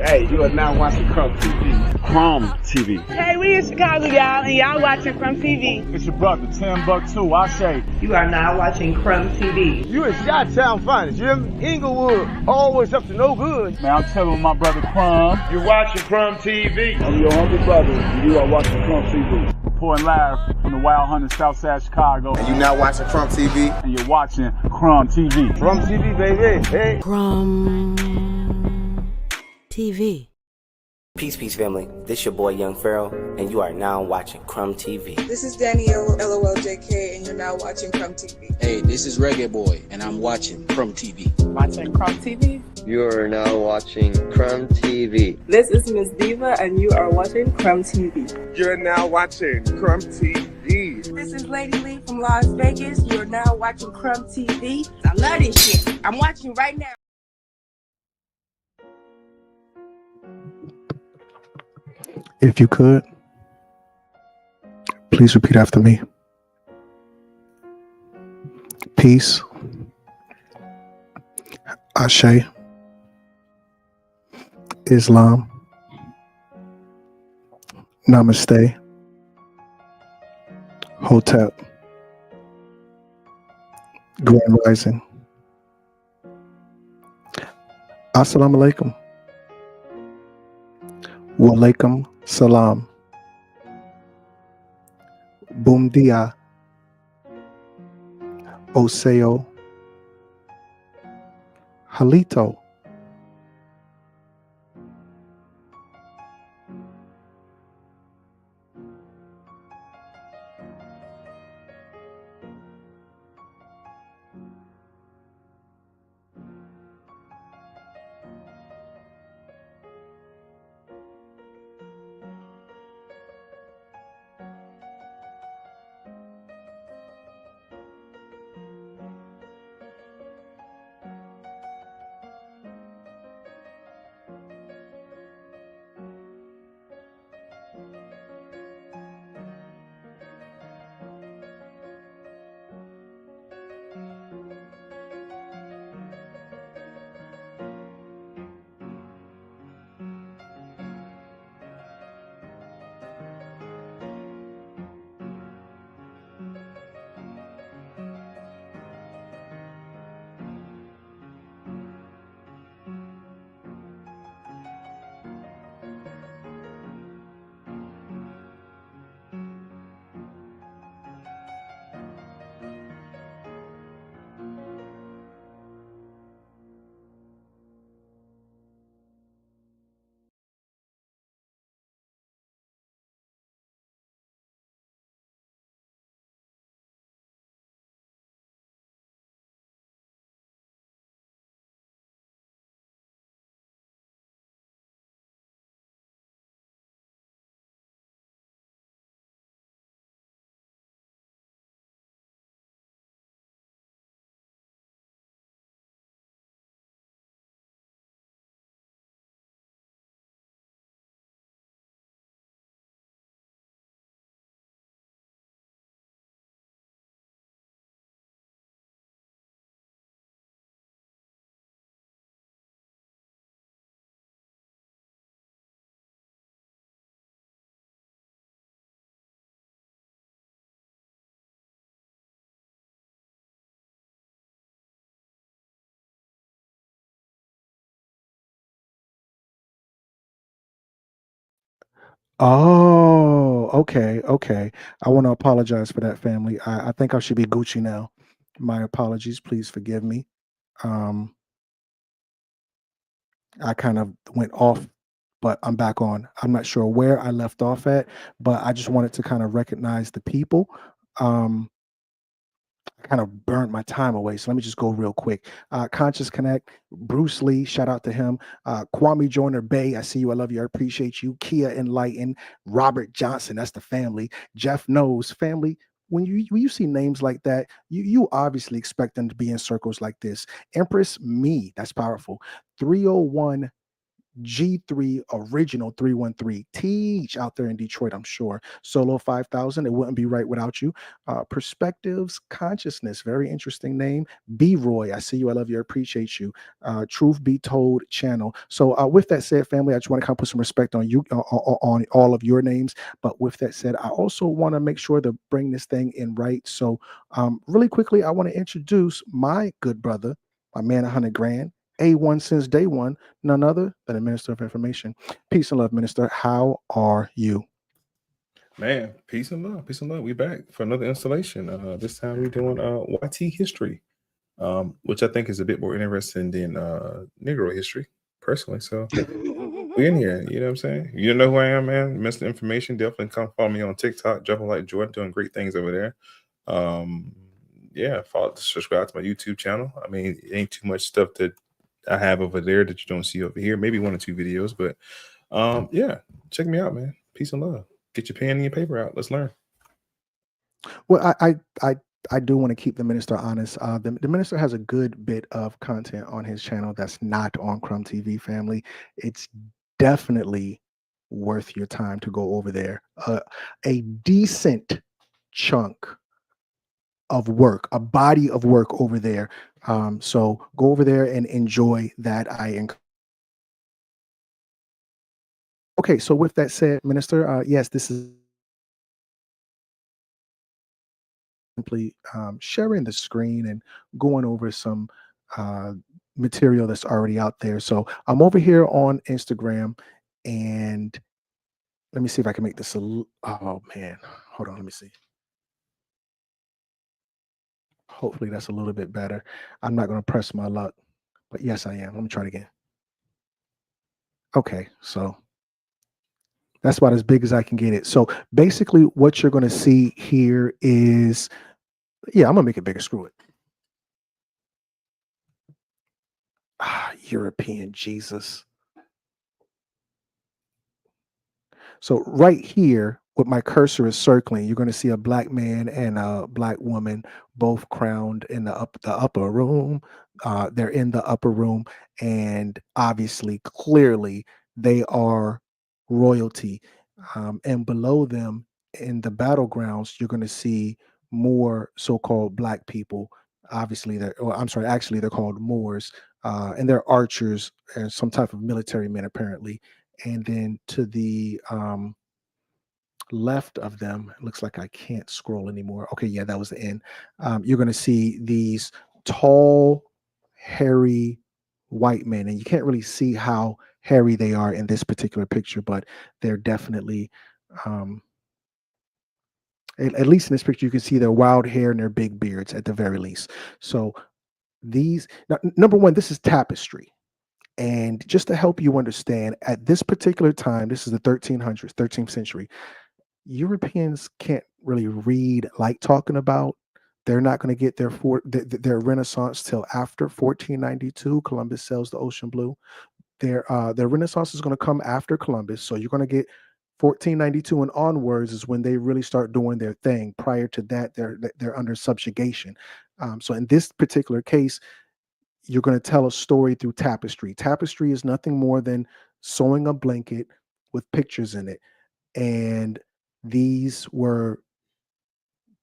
Hey, you are now watching Crumb TV. Crumb TV. Hey, we in Chicago, y'all, and y'all watching Crumb TV. It's your brother, Tim Buck 2, I say. You are now watching Crumb TV. You in Chi-Town finest, you hear me? Inglewood, always up to no good. Man, I'm telling my brother Crumb. You're watching Crumb TV. I'm your humble brother, and you are watching Crumb TV. Reporting live from the Wild Hunters, Southside Chicago. And you now watching Crumb TV. And you're watching Crumb TV. Crumb TV, baby. Hey. Crumb TV. Peace, family. This your boy Young Pharaoh, and you are now watching Crumb TV. This is Danielle LOLJK, and you're now watching Crumb TV. Hey, this is Reggae Boy, and I'm watching Crumb TV. Watching Crumb TV. You are now watching Crumb TV. This is Miss Diva, and you are watching Crumb TV. You're now watching Crumb TV. This is Lady Lee from Las Vegas. You're now watching Crumb TV. I love this shit. I'm watching right now. If you could, please repeat after me. Peace, Ashe, Islam, Namaste, Hotep, Grand Rising, Assalamu alaikum, wa alaikum salam, Bum dia, Oseo, Halito. Oh, okay. I want to apologize for that, family. I think I should be Gucci now. My apologies. Please forgive me. Um, I kind of went off, but I'm back on. I'm not sure where I left off at, but I just wanted to kind of recognize the people. Um, I kind of burned my time away. So let me just go real quick. Conscious Connect, Bruce Lee, shout out to him. Kwame Joyner Bay, I see you. I love you. I appreciate you. Kia Enlighten, Robert Johnson, that's the family. Jeff Knows, family. When you see names like that, you obviously expect them to be in circles like this. Empress Me, that's powerful. 301 G3 Original 313. Teach out there in Detroit, I'm sure. Solo 5000, it wouldn't be right without you. Perspectives Consciousness, very interesting name. B Roy, I see you, I love you, I appreciate you. Truth Be Told channel. So with that said, family, I just want to kind of put some respect on you, on all of your names. But with that said, I also want to make sure to bring this thing in right. So really quickly, I want to introduce my good brother, my man 100 grand. A1 since day one, none other than a minister of information. Peace and love, minister. How are you? Man, peace and love. We back for another installation. This time we're doing YT history, which I think is a bit more interesting than Negro history, personally. So we in here, you know what I'm saying? You don't know who I am, man. Mr. Information, definitely come follow me on TikTok, jumping like Jordan, doing great things over there. Yeah, subscribe to my YouTube channel. I mean, it ain't too much stuff that I have over there that you don't see over here. Maybe 1 or 2 videos, but yeah, check me out, man. Peace and love. Get your pen and your paper out. Let's learn. Well, I do want to keep the minister honest. The minister has a good bit of content on his channel that's not on Crumb TV, family. It's definitely worth your time to go over there. A decent chunk of work, a body of work over there. So go over there and enjoy that. Okay, so with that said, minister, yes, this is simply sharing the screen and going over some material that's already out there. So I'm over here on Instagram, and let me see if I can make this oh man, hold on, let me see. Hopefully that's a little bit better. I'm not going to press my luck, but yes, I am. Let me try it again. Okay, so that's about as big as I can get it. So basically what you're going to see here is, yeah, I'm going to make it bigger. Screw it. European Jesus. So right here, with my cursor is circling, you're going to see a black man and a black woman, both crowned in the upper room. They're in the upper room, and obviously, clearly, they are royalty. And below them, in the battlegrounds, you're going to see more so-called black people. Obviously, actually, they're called Moors, and they're archers and some type of military men, apparently. And then to the left of them, it looks like I can't scroll anymore. Okay, yeah, that was the end. You're going to see these tall, hairy white men, and you can't really see how hairy they are in this particular picture, but they're definitely, at least in this picture, you can see their wild hair and their big beards at the very least. So these, number one, this is tapestry. And just to help you understand, at this particular time, this is the 1300s, 13th century, Europeans can't really read like talking about. They're not going to get their Renaissance till after 1492. Columbus sails the ocean blue. Their Renaissance is going to come after Columbus. So you're going to get 1492 and onwards is when they really start doing their thing. Prior to that, they're under subjugation. So in this particular case, you're going to tell a story through tapestry. Tapestry is nothing more than sewing a blanket with pictures in it. And these were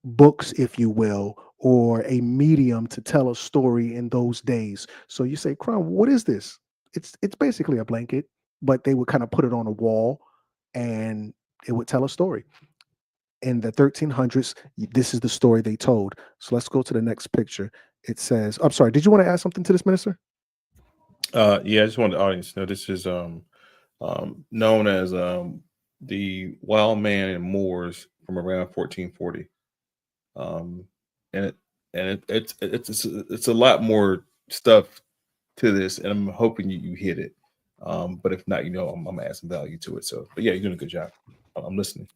books, if you will, or a medium to tell a story in those days. So you say, Crumb, what is this? It's basically a blanket, but they would kind of put it on a wall and it would tell a story. In the 1300s, this is the story they told. So let's go to the next picture. It says, I'm sorry, did you want to add something to this, minister? Yeah, I just want the audience to know this is known as the Wild Man and Moors from around 1440. Um, and it's a lot more stuff to this, and I'm hoping you hit it. But if not, I'm gonna add some value to it. So, but yeah, you're doing a good job. I'm listening.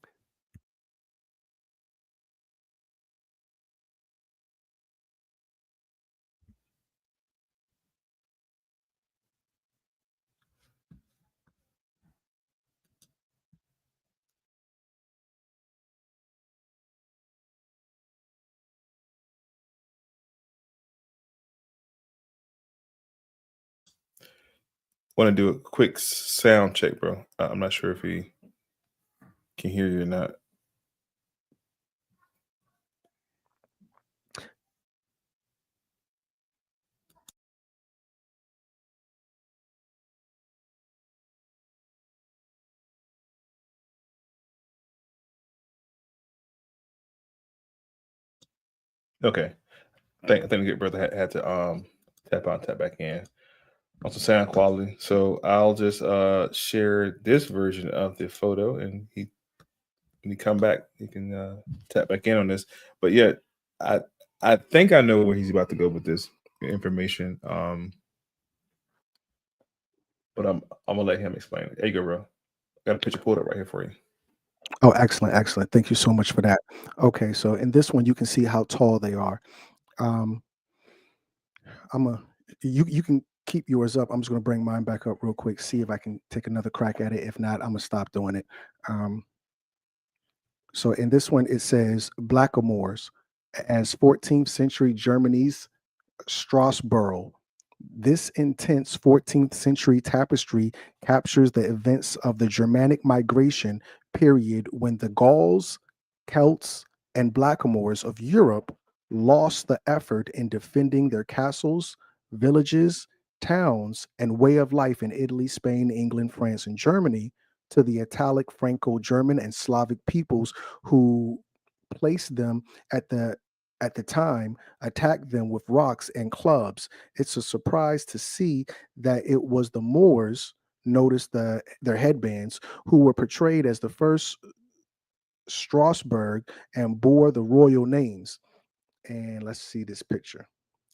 Want to do a quick sound check, bro. I'm not sure if he can hear you or not. Okay. I think the good brother had to tap out and tap back in. Also sound quality. So I'll just share this version of the photo, and when he come back, he can tap back in on this. But yeah, I think I know where he's about to go with this information. But I'm gonna let him explain it. There you go, bro. Got a picture pulled up right here for you. Oh, excellent, excellent. Thank you so much for that. Okay, so in this one, you can see how tall they are. You can keep yours up. I'm just going to bring mine back up real quick, see if I can take another crack at it. If not, I'm going to stop doing it. So in this one, it says Blackamoors as 14th century Germany's Strasbourg. This intense 14th century tapestry captures the events of the Germanic migration period when the Gauls, Celts, and Blackamoors of Europe lost the effort in defending their castles, villages, towns, and way of life in Italy, Spain, England, France, and Germany to the Italic, Franco-German, and Slavic peoples who placed them at the time attacked them with rocks and clubs. It's a surprise to see that it was the Moors, notice their headbands, who were portrayed as the first Strasbourg and bore the royal names. And let's see this picture.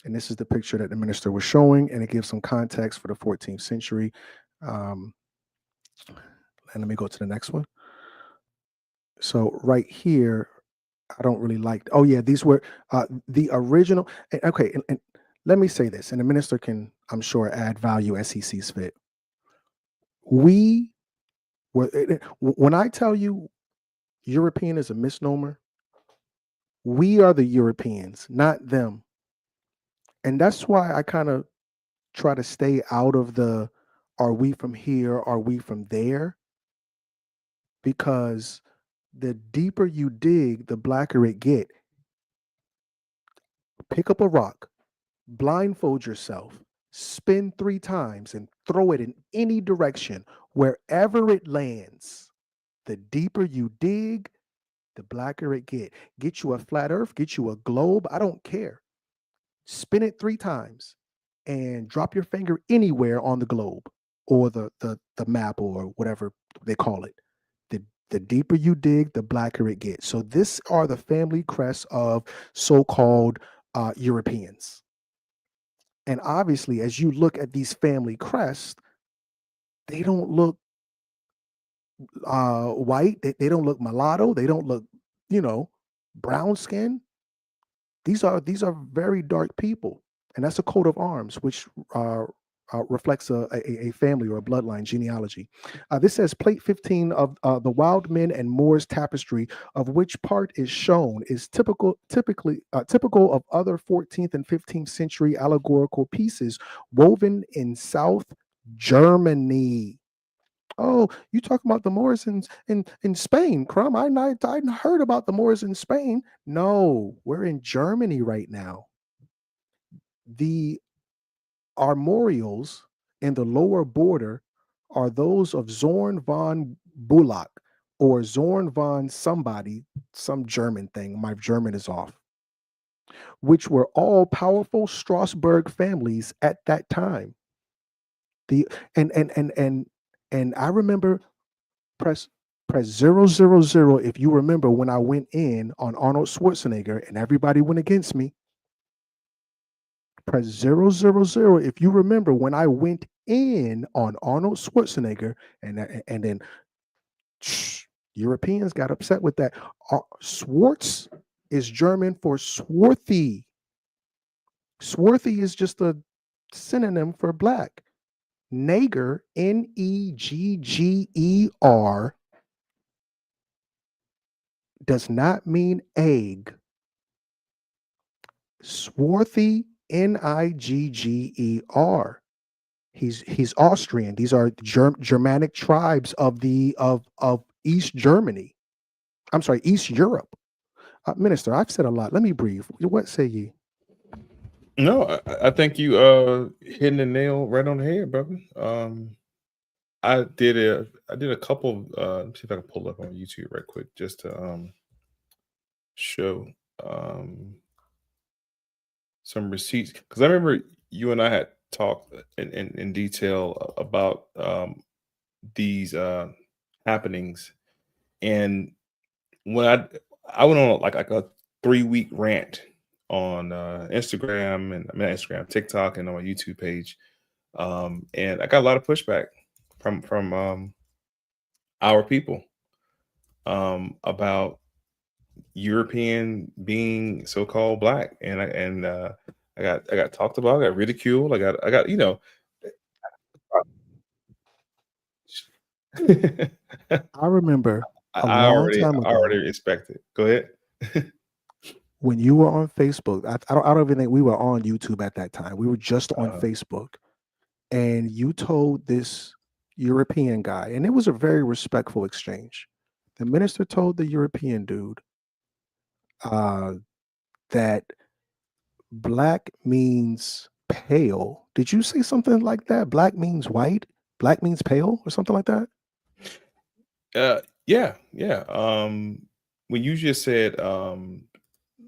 And this is the picture that the minister was showing, and it gives some context for the 14th century. And let me go to the next one. So right here, I don't really like. Oh yeah, these were the original. Okay, and let me say this, and the minister can, I'm sure, add value as he sees fit. We were when I tell you European is a misnomer, we are the Europeans, not them, and that's why I kind of try to stay out of the "Are we from here? Are we from there?" Because the deeper you dig, the blacker it get. Pick up a rock, blindfold yourself, spin 3 times, and throw it in any direction. Wherever it lands, the deeper you dig, the blacker it get. Get you a flat earth, get you a globe, I don't care. Spin it 3 times and drop your finger anywhere on the globe or the map or whatever they call it. The deeper you dig, the blacker it gets. So these are the family crests of so-called Europeans. And obviously, as you look at these family crests, they don't look white. They don't look mulatto. They don't look, brown skin. These are very dark people, and that's a coat of arms, which reflects a family or a bloodline genealogy. This says plate 15 of the Wild Men and Moors tapestry, of which part is shown is typical of other 14th and 15th century allegorical pieces woven in South Germany. Oh, you talking about the Moors in Spain, Crumb? I heard about the Moors in Spain. No, we're in Germany right now. The armorials in the lower border are those of Zorn von Bullock or Zorn von somebody, some German thing. My German is off. Which were all powerful Strasbourg families at that time. The and I remember press 000 if you remember when I went in on Arnold Schwarzenegger and everybody went against me. Press 000 if you remember when I went in on Arnold Schwarzenegger and then Europeans got upset with that. Schwarz is German for swarthy. Swarthy is just a synonym for black. Neger, Negger, does not mean egg. Swarthy, Nigger. He's Austrian. These are Germanic tribes of East Germany. I'm sorry, East Europe. Minister, I've said a lot. Let me breathe. What say ye? No, I think you hitting the nail right on the head, brother. I did a couple. Let me see if I can pull it up on YouTube right quick, just to show some receipts, because I remember you and I had talked in detail about these happenings, and when I went on like a 3-week rant on Instagram, and I mean Instagram, TikTok, and on my YouTube page, and I got a lot of pushback from our people about European being so-called black, and I got talked about, I got ridiculed, I got I remember a I long already time I ago already expect it. Go ahead. when you were on Facebook. I don't even think we were on YouTube at that time. We were just on Facebook, and you told this European guy, and it was a very respectful exchange. The minister told the European dude that black means pale. Did you say something like that? Black means white? Black means pale or something like that? Yeah. When you just said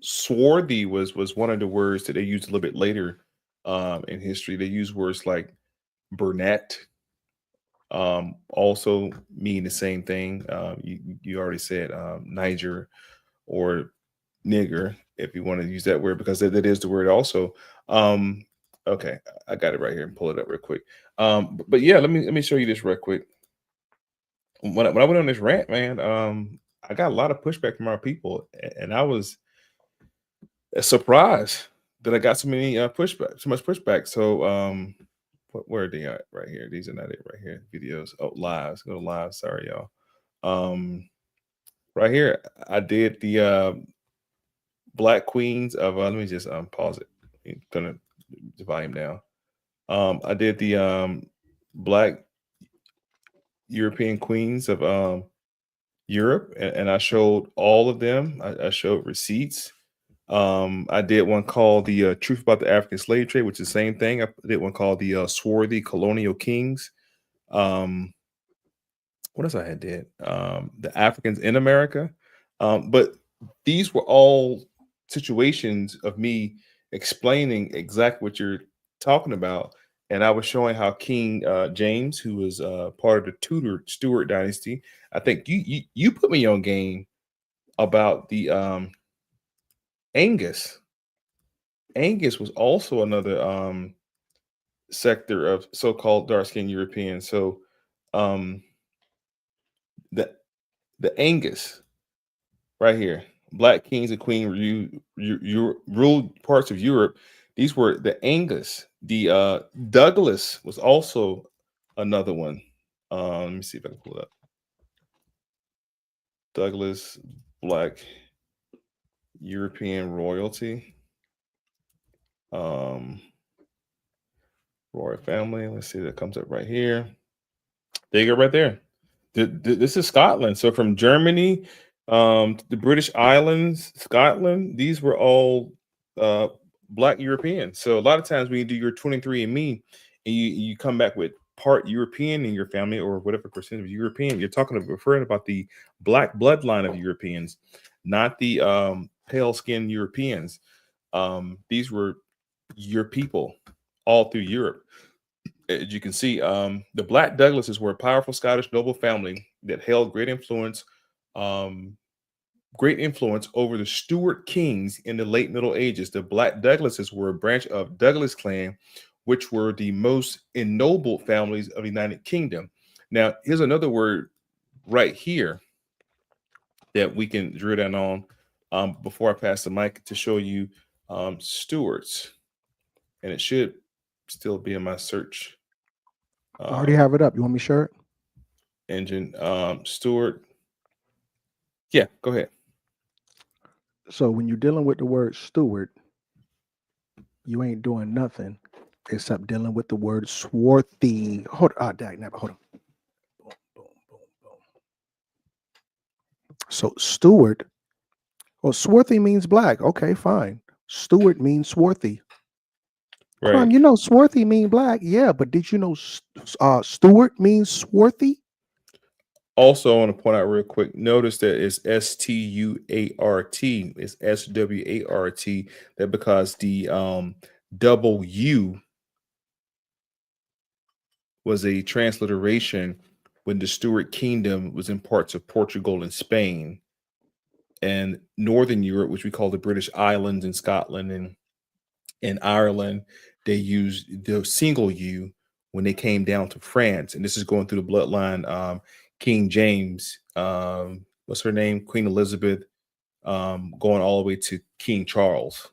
swarthy was one of the words that they used a little bit later in history. They use words like brunette, also mean the same thing. You already said Niger or nigger, if you want to use that word, because that is the word also. Okay, I got it right here and pull it up real quick. But yeah, let me show you this real quick. When I went on this rant, man, I got a lot of pushback from our people, and I was surprised that I got so much pushback. So where are they at? Right here. These are not it right here. Videos. Oh, lives. Go to live. Sorry, y'all. Right here, I did the Black Queens of let me just pause it. I'm gonna the volume down. I did the Black European Queens of Europe, and I showed all of them. I showed receipts. I did one called the Truth About the African Slave Trade, which is the same thing. I did one called the Swarthy Colonial Kings. What else I had did? The Africans in America. But these were all situations of me explaining exactly what you're talking about. And I was showing how King James, who was part of the Tudor Stuart dynasty, I think you put me on game about the Angus. Angus was also another sector of so-called dark-skinned Europeans. So the Angus right here, Black kings and queens ruled parts of Europe. These were the Angus. The Douglas was also another one. Let me see if I can pull it up. Douglas, Black European royalty. Royal family. Let's see, that comes up right here. There you go, right there. This is Scotland. So from Germany, the British Islands, Scotland, these were all Black Europeans. So a lot of times when you do your 23andMe and you come back with part European in your family or whatever percentage of European, you're referring about the Black bloodline of Europeans, not the pale skinned Europeans. These were your people all through Europe. As you can see, the Black Douglases were a powerful Scottish noble family that held great influence over the Stuart kings in the late Middle Ages. The Black Douglases were a branch of Douglas clan, which were the most ennobled families of the United Kingdom. Now, here's another word right here that we can drill down on before I pass the mic to show you Stuarts, and it should still be in my search. I already have it up. You want me to share it? Engine. Stuart. Yeah, go ahead. So when you're dealing with the word steward, you ain't doing nothing except dealing with the word swarthy. Hold on, hold on. Boom, boom, boom, boom. So Stewart, well, swarthy means black. Okay, fine. Stewart means swarthy. Right. You know, swarthy mean black. Yeah, but did you know Stewart means swarthy? Also, I want to point out real quick. Notice that it's Stuart. It's SWART. That because the double U was a transliteration when the Stuart Kingdom was in parts of Portugal and Spain and Northern Europe, which we call the British Islands and Scotland and Ireland. They used the single U when they came down to France, and this is going through the bloodline. King James, what's her name? Queen Elizabeth, going all the way to King Charles,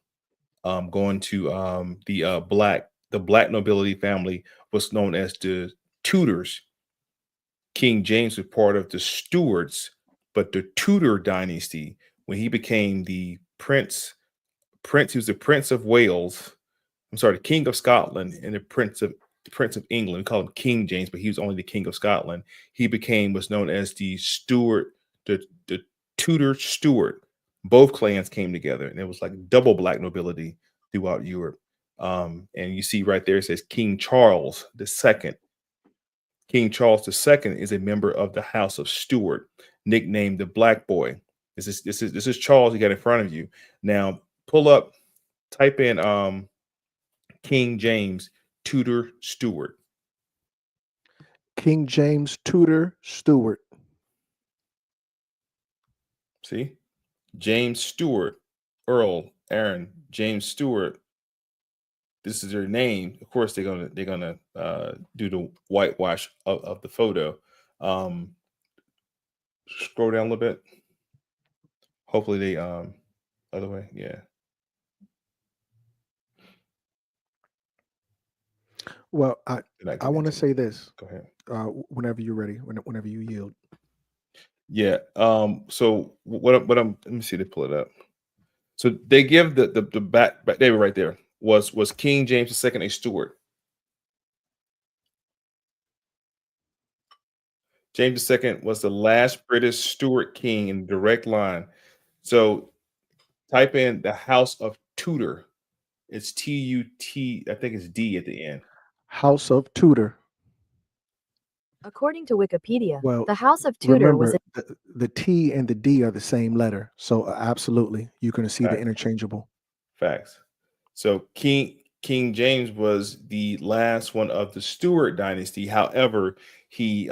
going to the black nobility family was known as the Tudors. King James was part of the Stuarts, but the Tudor dynasty, when he became the he was the Prince of Wales. I'm sorry, the King of Scotland and the Prince of England. We call him King James, but he was only the King of Scotland. He became what's known as the Stuart, the Tudor Stuart. Both clans came together, and it was like double black nobility throughout Europe. And you see right there, it says King Charles II. King Charles II is a member of the House of Stuart, nicknamed the Black Boy. This is Charles you got in front of you. Now pull up, type in King James Tudor Stuart. King James Tudor Stuart. See, James Stuart, Earl Aaron James Stuart. This is their name. Of course, they're gonna do the whitewash of the photo. Scroll down a little bit. Hopefully they other way, yeah. Well, I want to say this. Go ahead. Whenever you're ready, whenever you yield. Yeah. So what I'm let me see. They pull it up. So they give the back. They were right there. Was King James II a Stuart? James II was the last British Stuart king in direct line. So type in the House of Tudor. It's T-U-T. I think it's D at the end. House of Tudor. According to Wikipedia, Well, the House of Tudor was the T and the D are the same letter. So absolutely, you're going to see the interchangeable. Facts. So King James was the last one of the Stuart dynasty. However, he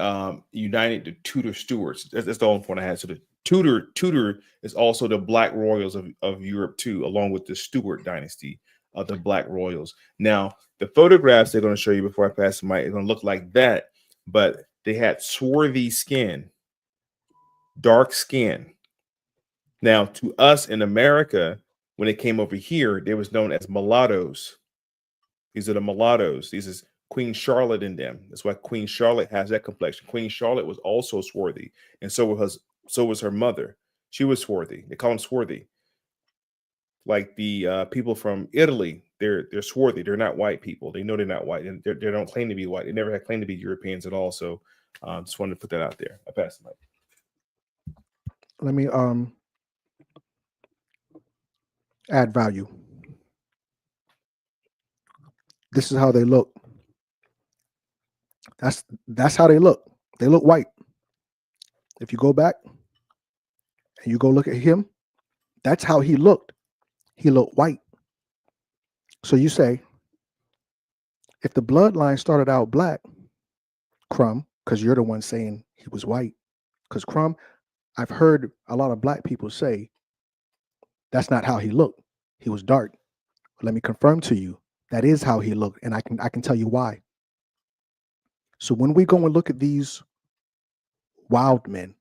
united the Tudor Stuarts. That's the only point I had. So the Tudor is also the Black Royals of Europe too, along with the Stuart dynasty of the Black Royals. Now, the photographs they're going to show you before I pass the mic are going to look like that, but they had swarthy skin, dark skin. Now, to us in America, when it came over here, they was known as mulattoes. These are the mulattoes. These is Queen Charlotte in them. That's why Queen Charlotte has that complexion. Queen Charlotte was also swarthy, and so was her mother. She was swarthy. They call them swarthy. Like the people from Italy, they're swarthy. They're not white people. They know they're not white, and they don't claim to be white. They never had claimed to be Europeans at all. So, just wanted to put that out there. I pass the mic. Let me add value. This is how they look. That's how they look. They look white. If you go back and you go look at him, that's how he looked. He looked white. So you say, if the bloodline started out black, Crumb, because you're the one saying he was white, because Crumb, I've heard a lot of black people say that's not how he looked. He was dark. Let me confirm to you, that is how he looked, and I can tell you why. So when we go and look at these wild men,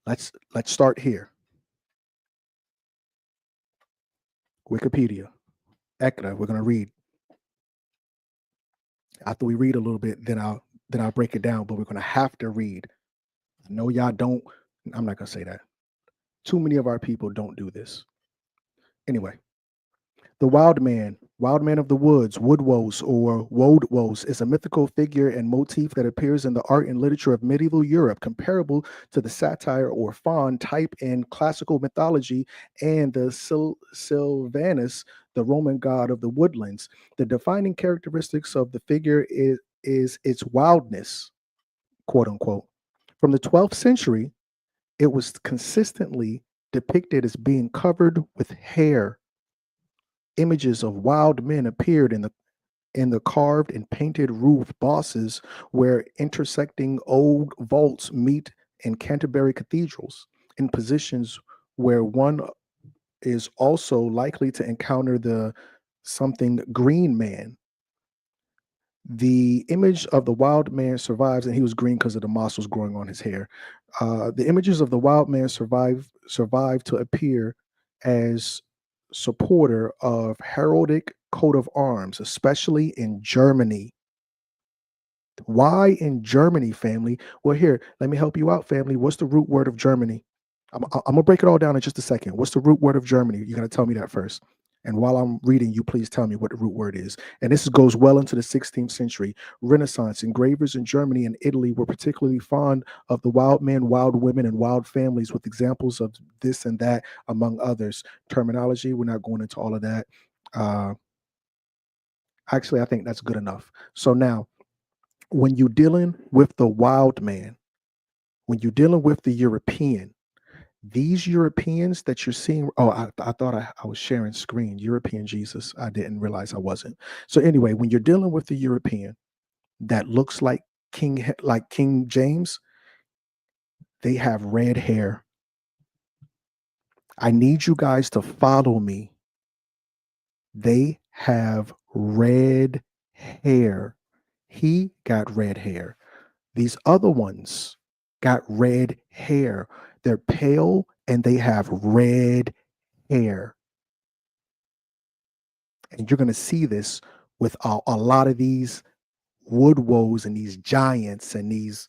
let's start here. Wikipedia, ECRA, we're going to read. After we read a little bit, then I'll break it down, but we're going to have to read. No, y'all don't. I'm not going to say that. Too many of our people don't do this. Anyway, The wild man of the woods, Woodwose or Woodwose, is a mythical figure and motif that appears in the art and literature of medieval Europe, comparable to the satyr or faun type in classical mythology and the Sylvanus, the Roman god of the woodlands. The defining characteristics of the figure is its wildness, quote unquote. From the 12th century, it was consistently depicted as being covered with hair. Images of wild men appeared in the carved and painted roof bosses where intersecting old vaults meet in Canterbury cathedrals, in positions where one is also likely to encounter the something green man. The image of the wild man survives, and he was green because of the moss was growing on his hair. The images of the wild man survive to appear as supporter of heraldic coat of arms, especially in Germany. Why in Germany, family? Well, here, let me help you out, family. What's the root word of Germany? I'm gonna break it all down in just a second. What's the root word of Germany? You're gonna tell me that first. And while I'm reading, you please tell me what the root word is. And this goes well into the 16th century. Renaissance engravers in Germany and Italy were particularly fond of the wild men, wild women, and wild families, with examples of this and that, among others. Terminology, we're not going into all of that. Actually, I think that's good enough. So now, when you're dealing with the wild man, when you're dealing with the European, these Europeans that you're seeing, oh, I thought I was sharing screen. European Jesus. I didn't realize I wasn't. So anyway, when you're dealing with the European that looks like King James, they have red hair. I need you guys to follow me. They have red hair. He got red hair. These other ones got red hair. They're pale and they have red hair. And you're going to see this with a lot of these Woodwose and these giants and these,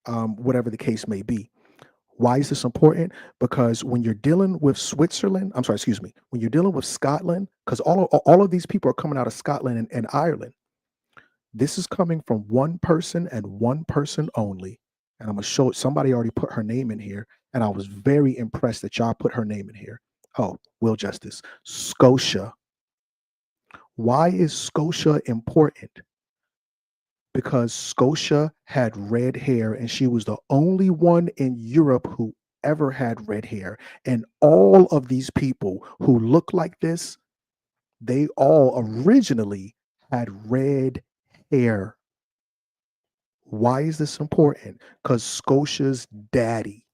whatever the case may be. Why is this important? Because when you're dealing with Switzerland, I'm sorry, excuse me, when you're dealing with Scotland, because all of these people are coming out of Scotland and Ireland. This is coming from one person and one person only. And I'm going to show it. Somebody already put her name in here. And I was very impressed that y'all put her name in here. Oh, Will Justice. Scotia. Why is Scotia important? Because Scotia had red hair and she was the only one in Europe who ever had red hair. And all of these people who look like this, they all originally had red hair. Why is this important? Because Scotia's daddy.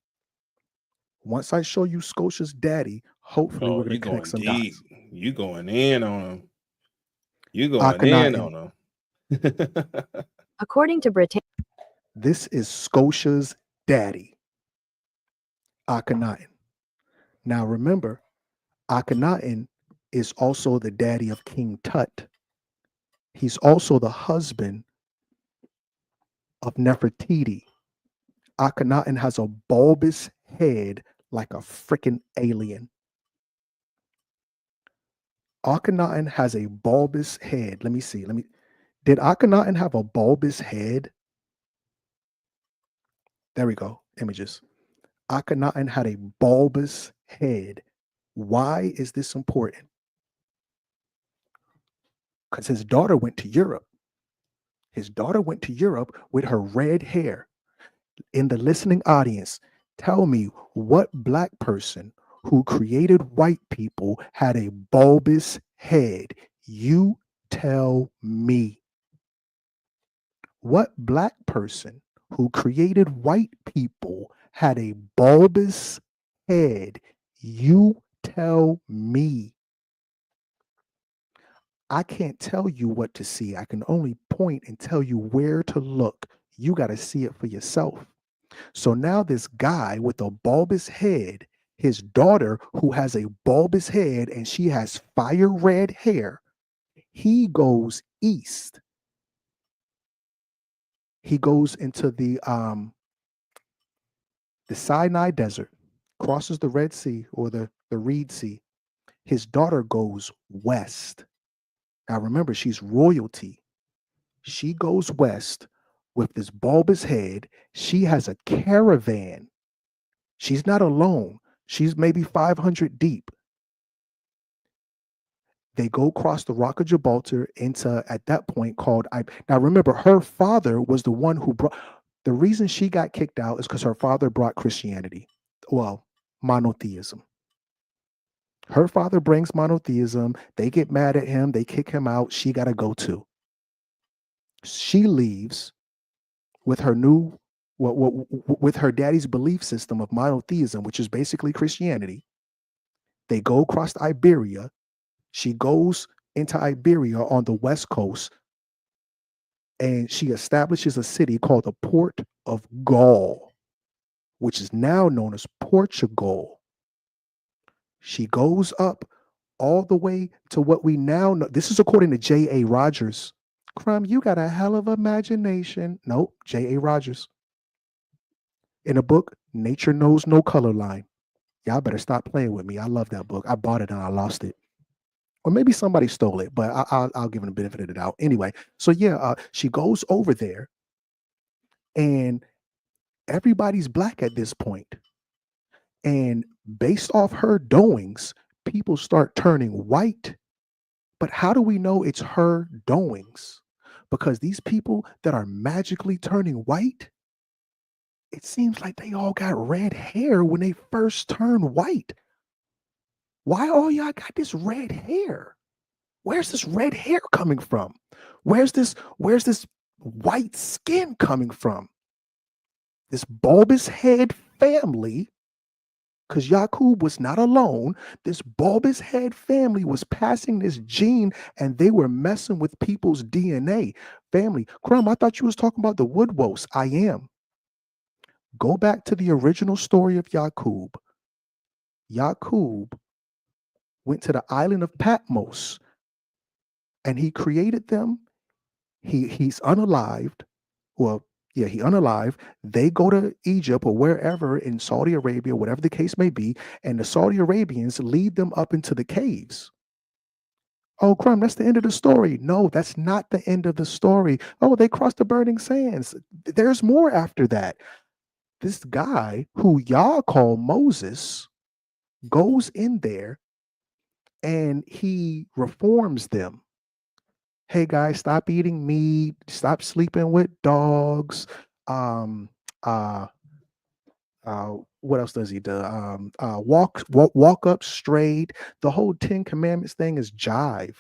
Once I show you Scotia's daddy, hopefully we're going to connect some dots. You going in on him. You going in on him. According to Britannia, this is Scotia's daddy, Akhenaten. Now remember, Akhenaten is also the daddy of King Tut. He's also the husband of Nefertiti. Akhenaten has a bulbous head like a freaking alien. Akhenaten has a bulbous head. Let me see. Did Akhenaten have a bulbous head? There we go. Images. Akhenaten had a bulbous head. Why is this important? Because his daughter went to Europe. His daughter went to Europe with her red hair. In the listening audience, tell me what black person who created white people had a bulbous head. You tell me. What black person who created white people had a bulbous head? You tell me. I can't tell you what to see. I can only point and tell you where to look. You got to see it for yourself. So now this guy with a bulbous head, his daughter who has a bulbous head and she has fire red hair, he goes east. He goes into the Sinai Desert crosses the Red Sea or the Reed Sea. His daughter goes west. Now remember, she's royalty. She goes west with this bulbous head. She has a caravan. She's not alone. She's maybe 500 deep. They go across the Rock of Gibraltar into, at that point, called I. Now remember, her father was the one who brought. The reason she got kicked out is because her father brought Christianity. Well, monotheism. Her father brings monotheism. They get mad at him. They kick him out. She got to go too. She leaves with her new, with her daddy's belief system of monotheism, which is basically Christianity. They go across Iberia. She goes into Iberia on the west coast, and she establishes a city called the Port of Gaul, which is now known as Portugal. She goes up all the way to what we now know. This is according to J.A. Rogers. Crumb, you got a hell of imagination. Nope, J.A. Rogers. In a book, Nature Knows No Color Line. Y'all better stop playing with me. I love that book. I bought it and I lost it. Or maybe somebody stole it, but I'll give them the benefit of the doubt. Anyway, so yeah, she goes over there and everybody's black at this point. And based off her doings, people start turning white. But how do we know it's her doings? Because these people that are magically turning white, it seems like they all got red hair when they first turned white. Why all y'all got this red hair? Where's this red hair coming from? Where's this white skin coming from? This bulbous head family, because Yaqub was not alone. This bulbous head family was passing this gene and they were messing with people's DNA. Family, Crumb, I thought you was talking about the Woodwose. I am. Go back to the original story of Yaqub. Yaqub went to the island of Patmos and he created them. He's unalived. Well, yeah, he unalive. They go to Egypt or wherever in Saudi Arabia, whatever the case may be, and the Saudi Arabians lead them up into the caves. Oh, Crumb, that's the end of the story. No, that's not the end of the story. Oh, they crossed the burning sands. There's more after that. This guy who y'all call Moses goes in there and he reforms them. Hey guys, stop eating meat, stop sleeping with dogs. What else does he do? Walk up straight. The whole 10 Commandments thing is jive.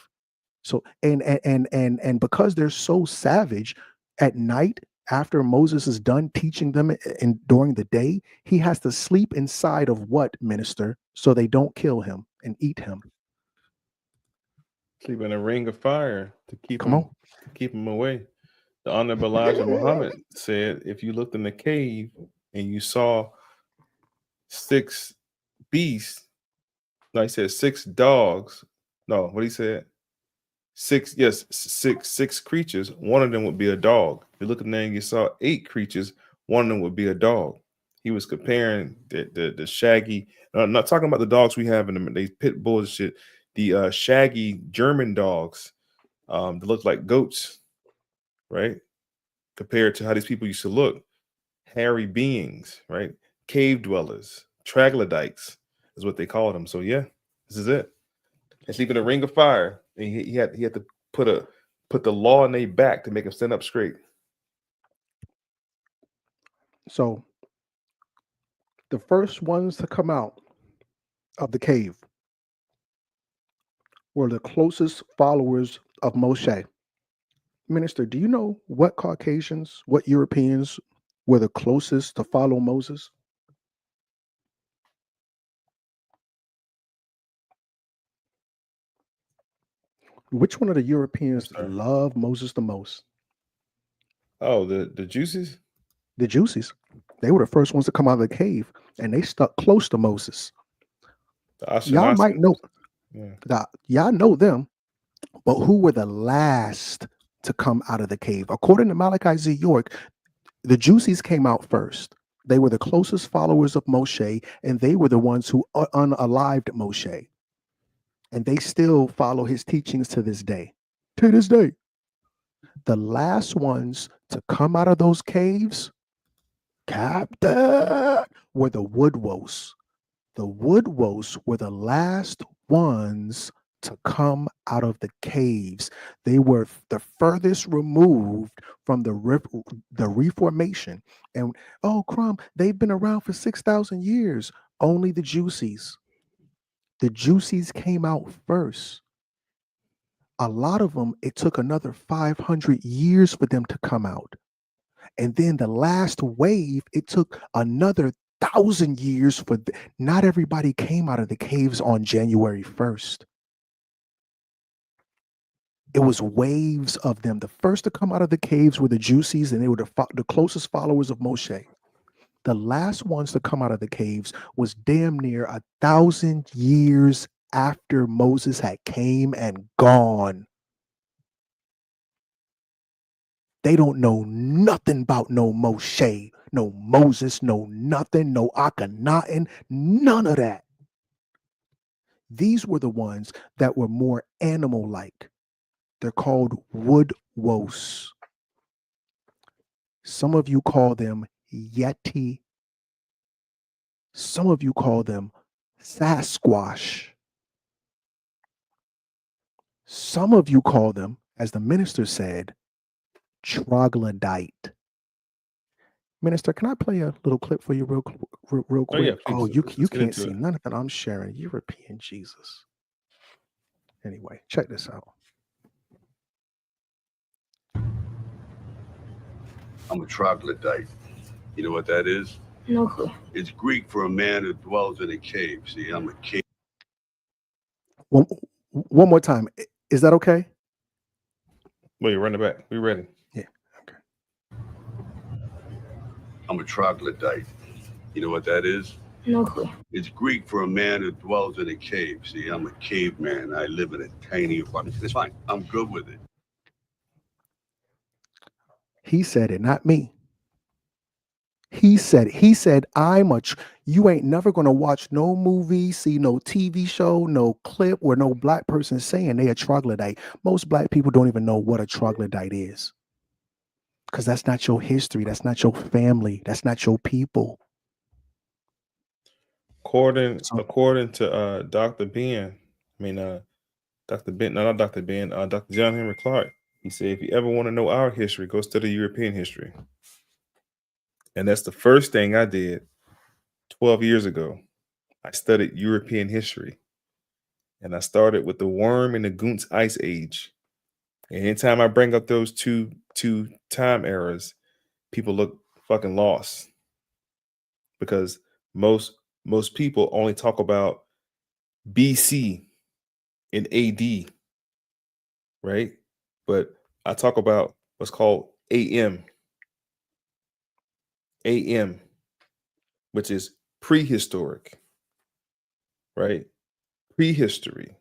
So and because they're so savage, at night after Moses is done teaching them and during the day, he has to sleep inside of what, minister, so they don't kill him and eat him. Sleep in a ring of fire to keep Come on. to keep him away. The Honorable Elijah Muhammad said, if you looked in the cave and you saw 6 beasts, no, he said 6 dogs. No, what he said? 6 creatures. One of them would be a dog. If you look in there and you saw 8 creatures, one of them would be a dog. He was comparing the shaggy. I'm not talking about the dogs we have in the pit bulls shit. The shaggy German dogs that look like goats, right? Compared to how these people used to look. Hairy beings, right? Cave dwellers, troglodytes is what they called them. So yeah, this is it. And sleep in a ring of fire. And he had to put the law in their back to make them stand up straight. So the first ones to come out of the cave were the closest followers of Moshe. Minister, do you know what Caucasians, what Europeans were the closest to follow Moses? Which one of the Europeans love Moses the most? Oh, the Juices? The Juices. They were the first ones to come out of the cave, and they stuck close to Moses. Y'all might know, y'all know them, but who were the last to come out of the cave? According to Malachi Z. York, the Juices came out first. They were the closest followers of Moshe, and they were the ones who unalived Moshe. And they still follow his teachings to this day. To this day. The last ones to come out of those caves, Captain, were the Woodwose. The Woodwose were the last ones to come out of the caves. They were the furthest removed from the Reformation. And oh, Crumb, they've been around for 6,000 years. Only the Juicies. The Juicies came out first. A lot of them, it took another 500 years for them to come out. And then the last wave, it took another 1,000 years for not everybody came out of the caves on January 1st. It was waves of them. The first to come out of the caves were the Juicies, and they were the closest followers of Moshe. The last ones to come out of the caves was damn near 1,000 years after Moses had came and gone. They don't know nothing about no Moshe, no Moses, no nothing, no Akhenaten, none of that. These were the ones that were more animal-like. They're called Woodwose. Some of you call them Yeti. Some of you call them Sasquatch. Some of you call them, as the minister said, troglodyte. Minister, can I play a little clip for you real quick? Oh, yeah, Oh, please. you Let's get can't into see it. none of that I'm sharing. European Jesus. Anyway, check this out. I'm a troglodyte. You know what that is? No clue. It's Greek for a man who dwells in a cave. See, I'm a cave. One more time. Is that okay? Wait, run it back. We ready? Yeah. Okay. I'm a troglodyte. You know what that is? No clue. It's Greek for a man who dwells in a cave. See, I'm a caveman. I live in a tiny apartment. It's fine. I'm good with it. He said it, not me. He said, you ain't never gonna watch no movie, see no TV show, no clip where no black person saying they a troglodyte. Most black people don't even know what a troglodyte is. Because that's not your history, that's not your family, that's not your people. According to Dr. Ben, Dr. Ben, no, not Dr. Ben, Dr. John Henry Clark, he said, if you ever want to know our history, go study European history. And that's the first thing I did 12 years ago. I studied European history. And I started with the Worm and the Goontz Ice Age. And anytime I bring up those two time eras, people look fucking lost. Because most people only talk about BC and AD, right? But I talk about what's called AM, which is prehistoric, right? Prehistory.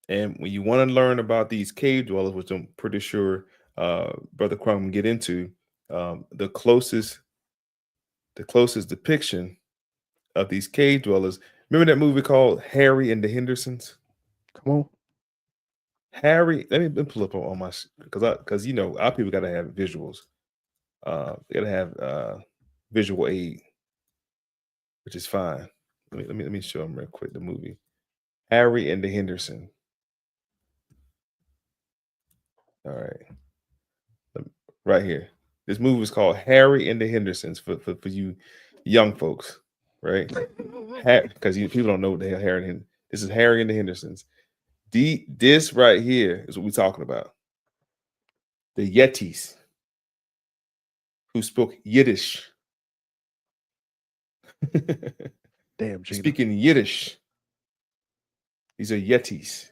And when you want to learn about these cave dwellers, which I'm pretty sure Brother Crumb can get into, the closest depiction of these cave dwellers. Remember that movie called Harry and the Hendersons? Come on. Harry, let me pull up on my, because our people gotta have visuals. They gotta have visual aid, which is fine. Let me show them real quick the movie. Harry and the Henderson. All right. Right here. This movie is called Harry and the Hendersons for you young folks, right? Because people don't know what the hell Harry and Henderson. This is Harry and the Hendersons. This right here is what we're talking about. The Yetis who spoke Yiddish. Damn, Gina. Speaking Yiddish. These are Yetis.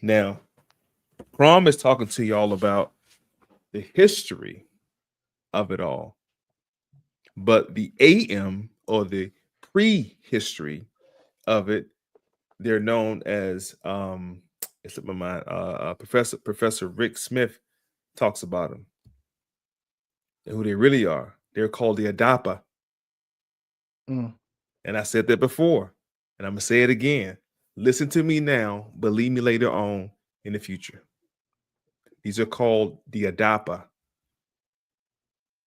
Now, Crom is talking to y'all about the history of it all. But the AM, or the prehistory of it, they're known as it's in my mind, Professor Rick Smith talks about them and who they really are. They're called the Adapa. Mm. And I said that before, and I'm going to say it again. Listen to me now, believe me later on in the future. These are called the Adapa.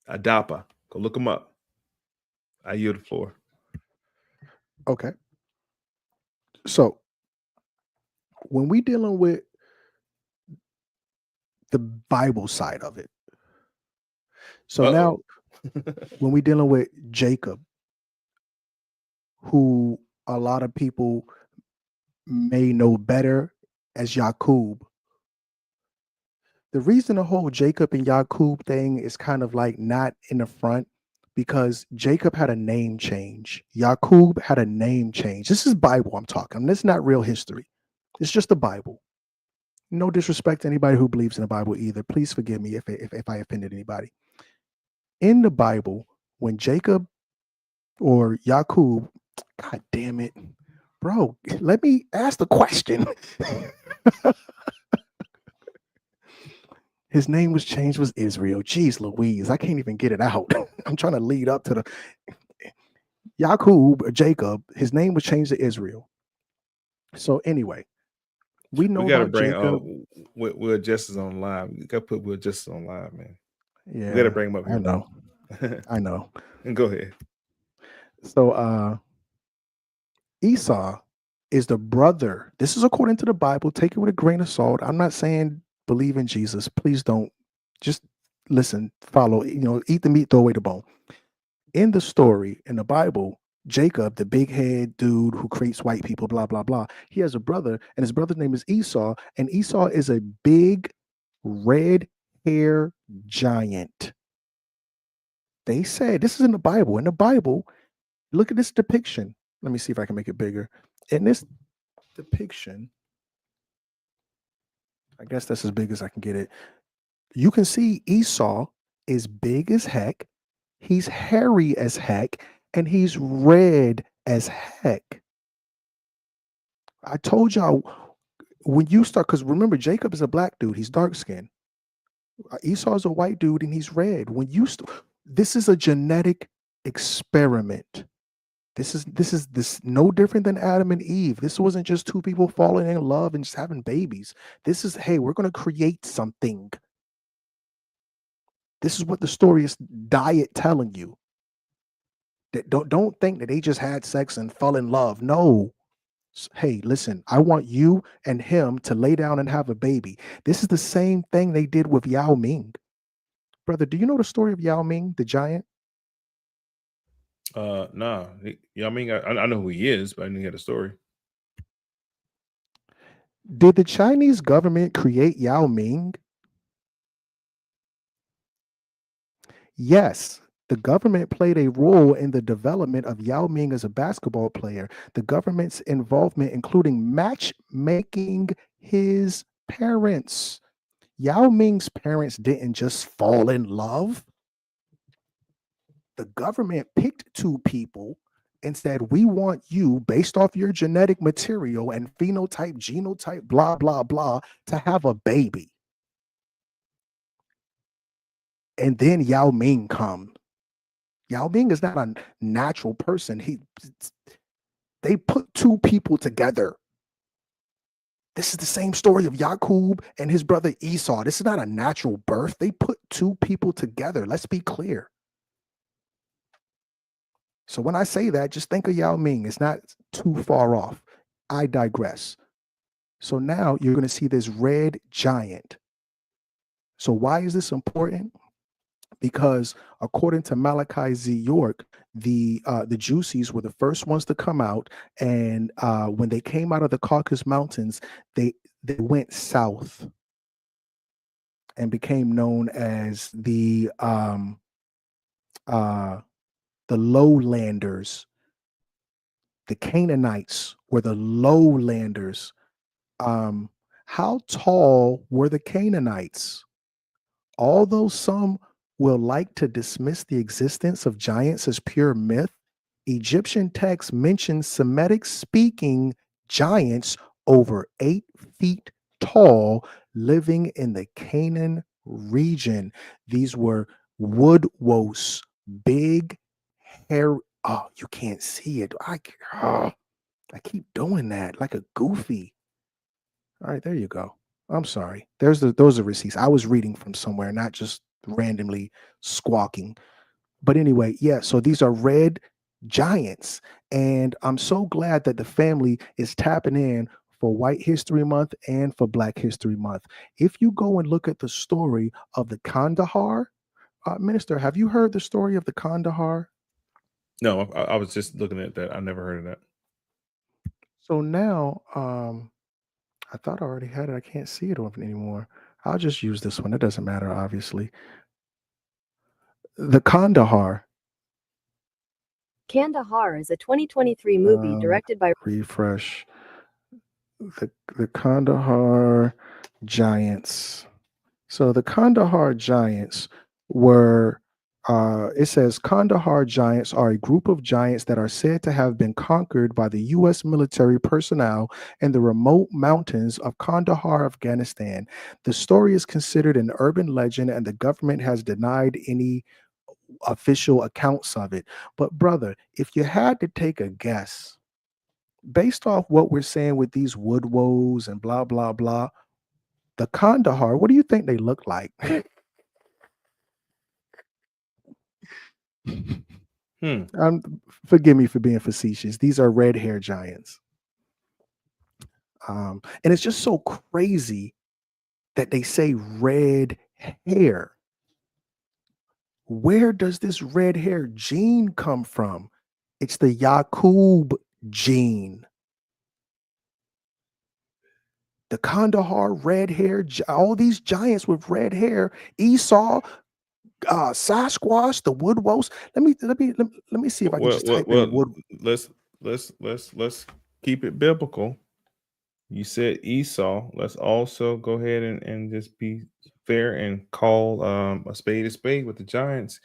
Adapa. Go look them up. I yield the floor. Okay. So when we dealing with the Bible side of it, so now when we dealing with Jacob, who a lot of people may know better as Yaqub. The reason the whole Jacob and Yaqub thing is kind of like not in the front, because Jacob had a name change. Yaqub had a name change. This is Bible I'm talking. This is not real history. It's just the Bible. No disrespect to anybody who believes in the Bible either. Please forgive me if I offended anybody. In the Bible, when Jacob or Yaqub, God damn it, bro, let me ask the question. His name was changed, was Israel. Jeez Louise, I can't even get it out. I'm trying to lead up to the Yaqub or Jacob. His name was changed to Israel. So anyway, we know we gotta about bring Jacob. Will Justice on live. We gotta put Will Justice on live, man. Yeah, we gotta bring him up here. I know. I know. And go ahead. So Esau is the brother. This is according to the Bible. Take it with a grain of salt. I'm not saying believe in Jesus. Please don't. Just listen, follow, eat the meat, throw away the bone. In the story, in the Bible, Jacob, the big head dude who creates white people, blah, blah, blah, he has a brother, and his brother's name is Esau, and Esau is a big red hair giant. They said, this is in the Bible. In the Bible, look at this depiction. Let me see if I can make it bigger. In this depiction, I guess that's as big as I can get it. You can see Esau is big as heck. He's hairy as heck, and he's red as heck. I told y'all when you start, because remember, Jacob is a black dude. He's dark skinned. Esau is a white dude, and he's red. When you this is a genetic experiment. This is no different than Adam and Eve. This wasn't just two people falling in love and just having babies. This is, hey, we're going to create something. This is what the story is diet telling you. That don't think that they just had sex and fell in love. No. Hey, listen, I want you and him to lay down and have a baby. This is the same thing they did with Yao Ming. Brother, do you know the story of Yao Ming, the giant? Nah. I mean, I know who he is, but I didn't hear the story. Did the Chinese government create Yao Ming? Yes. The government played a role in the development of Yao Ming as a basketball player. The government's involvement, including matchmaking his parents. Yao Ming's parents didn't just fall in love. The government picked two people and said, we want you, based off your genetic material and phenotype, genotype, blah, blah, blah, to have a baby. And then Yao Ming comes. Yao Ming is not a natural person. They put two people together. This is the same story of Yaqub and his brother Esau. This is not a natural birth. They put two people together. Let's be clear. So when I say that, just think of Yao Ming. It's not too far off. I digress. So now you're going to see this red giant. So why is this important? Because according to Malachi Z. York, the Juicies were the first ones to come out, and when they came out of the Caucasus Mountains, they went south and became known as the lowlanders. The Canaanites were the lowlanders. How tall were the Canaanites? Although some will like to dismiss the existence of giants as pure myth, Egyptian texts mention Semitic speaking giants over 8 feet tall living in the Canaan region. These were Woodwose big hair. Oh, you can't see it. I keep doing that like a goofy. All right, there you go. I'm sorry. Those are receipts. I was reading from somewhere, not just randomly squawking. But anyway, yeah, so these are red giants. And I'm so glad that the family is tapping in for White History Month and for Black History Month. If you go and look at the story of the Kandahar, Minister, have you heard the story of the Kandahar? No, I was just looking at that. I never heard of that. So now, I thought I already had it. I can't see it anymore. I'll just use this one. It doesn't matter, obviously. The Kandahar. Kandahar is a 2023 movie directed by refresh. The Kandahar Giants. So the Kandahar Giants were, it says Kandahar Giants are a group of giants that are said to have been conquered by the U.S. military personnel in the remote mountains of Kandahar, Afghanistan. The story is considered an urban legend and the government has denied any official accounts of it. But brother, if you had to take a guess, based off what we're saying with these Woodwose and blah, blah, blah, the Kandahar, what do you think they look like? Forgive me for being facetious. These are red hair giants. And it's just so crazy that they say red hair. Where does this red hair gene come from? It's the Yaqub gene. The Kandahar red hair, all these giants with red hair, Esau, Sasquatch, the Woodwose. Let me see if I can just type in Wood. Let's keep it biblical. You said Esau. Let's also go ahead and just be fair and call a spade with the giants.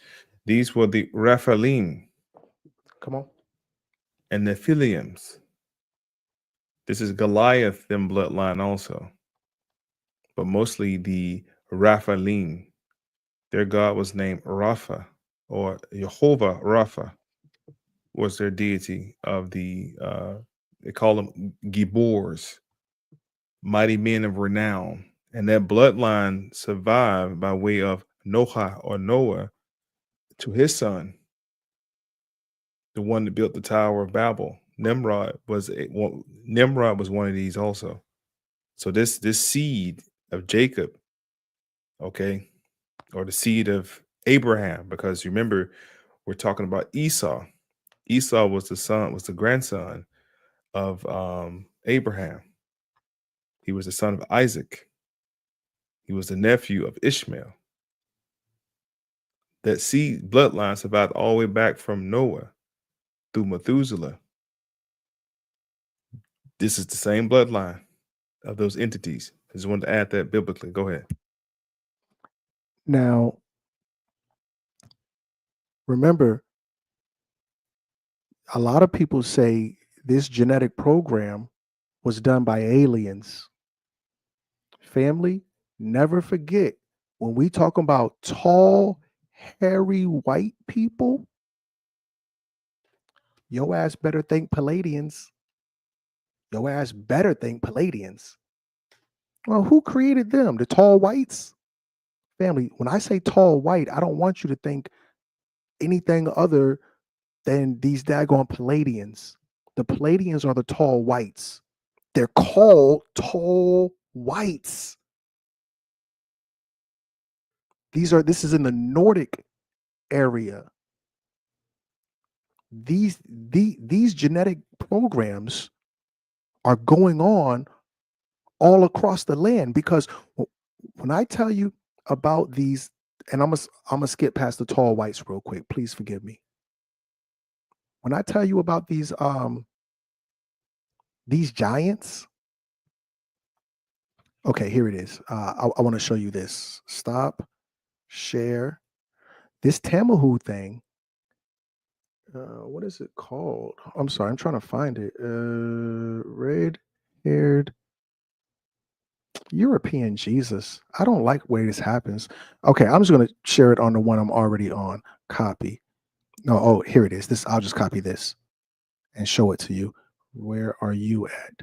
These were the Rephaim. Come on. And the Philiums. This is Goliath, them bloodline also. But mostly the Rephaim. Their god was named Rapha, or Jehovah Rapha was their deity of the, they call them Gibors, mighty men of renown. And that bloodline survived by way of Noah or Noah to his son, the one that built the Tower of Babel. Nimrod was one of these also. So this seed of Jacob, okay, or the seed of Abraham, because remember, we're talking about Esau. Esau was the grandson of Abraham. He was the son of Isaac. He was the nephew of Ishmael. That seed bloodline survived all the way back from Noah through Methuselah. This is the same bloodline of those entities. I just wanted to add that biblically. Go ahead. Now, remember, a lot of people say this genetic program was done by aliens. Family, never forget, when we talk about tall, hairy white people, your ass better think Palladians. Your ass better think Palladians. Well, who created them? The tall whites? Family, when I say tall white, I don't want you to think anything other than these daggone Palladians. The Palladians are the tall whites. They're called tall whites. This is in the Nordic area. These genetic programs are going on all across the land, because when I tell you about these, and I'm gonna skip past the tall whites real quick, please forgive me. When I tell you about these giants, okay, here it is. I want to show you this. Stop, share. This Tamahu thing. What is it called? I'm sorry, I'm trying to find it. Red-haired European Jesus. I don't like where this happens. Okay, I'm just gonna share it on the one I'm already on. Copy. No, oh, here it is. This I'll just copy this and show it to you. Where are you at?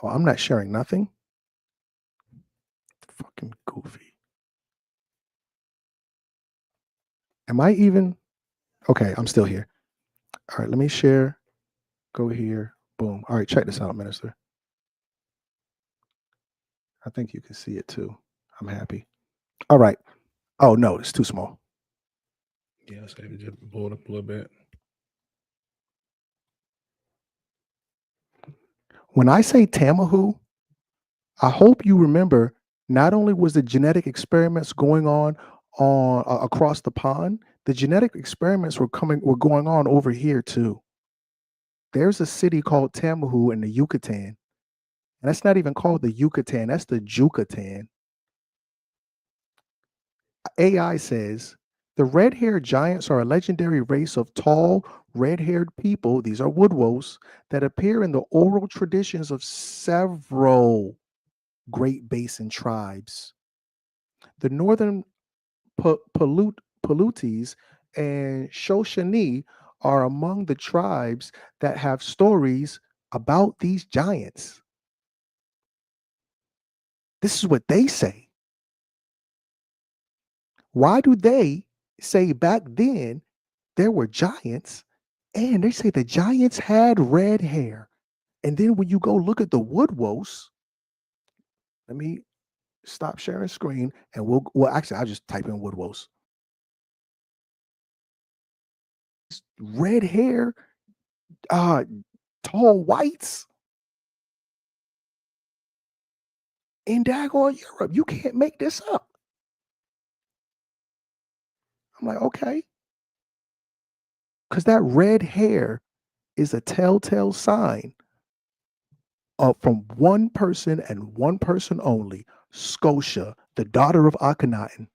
Oh, I'm not sharing nothing. Fucking goofy. Am I even? Okay, I'm still here. All right, let me share. Go here. Boom. All right, check this out, Minister. I think you can see it too. I'm happy. All right. Oh no, it's too small. Yeah, so maybe just blow it up a little bit. When I say Tamahu, I hope you remember. Not only was the genetic experiments going on across the pond, the genetic experiments were going on over here too. There's a city called Tamahu in the Yucatan, and that's not even called the Yucatan. That's the Yucatan. AI says the red-haired giants are a legendary race of tall, red-haired people. These are Woodwose that appear in the oral traditions of several Great Basin tribes. The northern Palutes and Shoshone are among the tribes that have stories about these giants. This is what they say. Why do they say back then there were giants, and they say the giants had red hair? And then when you go look at the Woodwose, let me stop sharing screen and well actually I'll just type in Woodwose. Red hair, tall whites in daggone Europe. You can't make this up. I'm like, okay. Because that red hair is a telltale sign from one person and one person only, Scotia, the daughter of Akhenaten.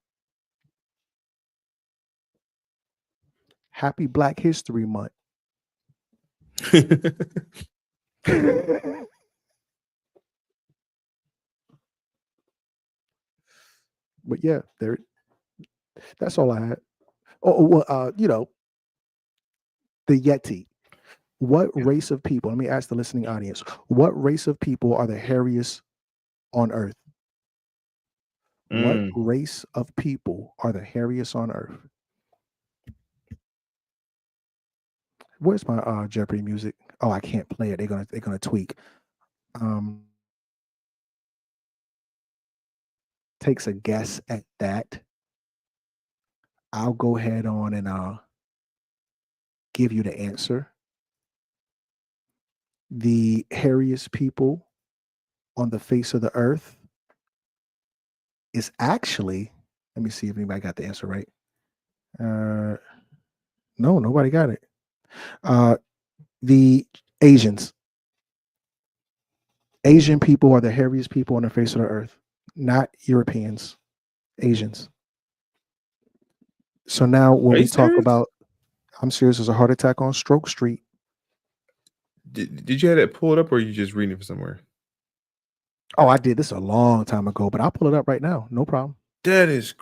Happy Black History Month. But yeah, that's all I had. Oh, well, the Yeti. What race of people, let me ask the listening audience, what race of people are the hairiest on earth? What race of people are the hairiest on earth? Where's my Jeopardy music? Oh, I can't play it. They're gonna tweak. Takes a guess at that. I'll go ahead on and give you the answer. The hairiest people on the face of the earth is actually, let me see if anybody got the answer right. No, nobody got it. The Asians. Asian people are the hairiest people on the face of the earth, not Europeans, Asians. So now when we talk about, I'm serious, there's a heart attack on Stroke Street. Did you have that pulled up or are you just reading it from somewhere? Oh, I did this a long time ago, but I'll pull it up right now. No problem. That is,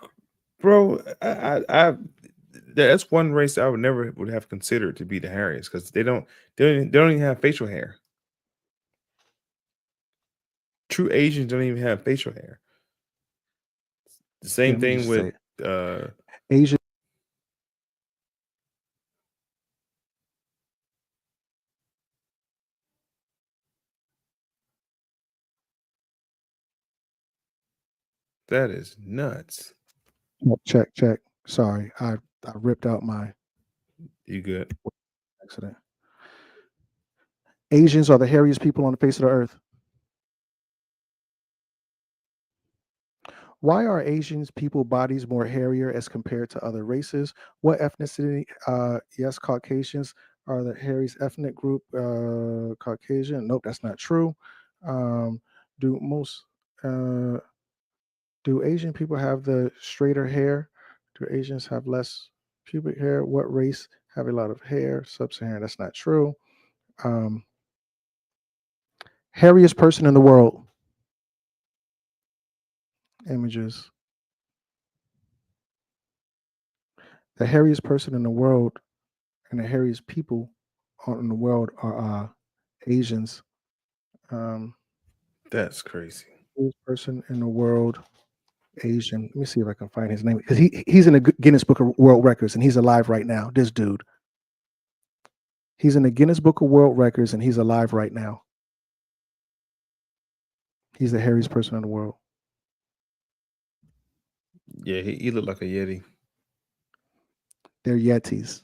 bro. That's one race I would never would have considered to be the hairiest because they don't even have facial hair. True Asians don't even have facial hair. The same thing with Asian. That is nuts. Check. Sorry, I ripped out my. You good? Accident. Asians are the hairiest people on the face of the earth. Why are Asians people bodies more hairier as compared to other races? What ethnicity? Yes, Caucasians are the hairiest ethnic group. Caucasian. Nope, that's not true. Do Asian people have the straighter hair? Do Asians have less pubic hair? What race have a lot of hair? Sub-Saharan. That's not true. Hairiest person in the world. Images. The hairiest person in the world and the hairiest people in the world are Asians. That's crazy. Hairiest person in the world, Asian. Let me see if I can find his name because he's in the Guinness Book of World Records and he's alive right now. This dude. He's in the Guinness Book of World Records and he's alive right now. He's the hairiest person in the world. Yeah, he looked like a Yeti. They're Yetis.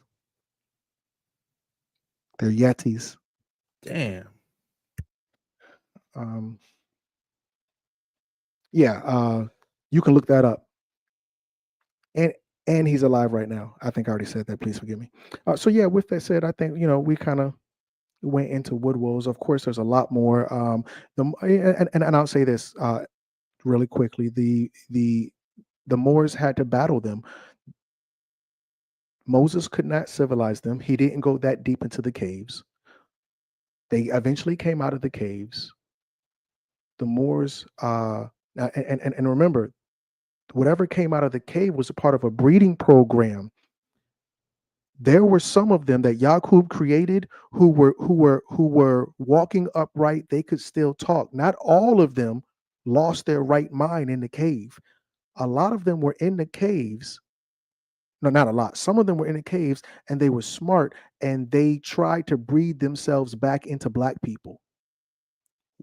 They're Yetis. Damn. Yeah, you can look that up. And he's alive right now. I think I already said that. Please forgive me. So yeah, with that said, I think we kind of went into Woodwose. Of course, there's a lot more. And I'll say this really quickly: the Moors had to battle them. Moses could not civilize them. He didn't go that deep into the caves. They eventually came out of the caves. The Moors, and remember, whatever came out of the cave was a part of a breeding program. There were some of them that Yaqub created who were walking upright. They could still talk. Not all of them lost their right mind in the cave. A lot of them were in the caves. No, not a lot. Some of them were in the caves and they were smart and they tried to breed themselves back into black people.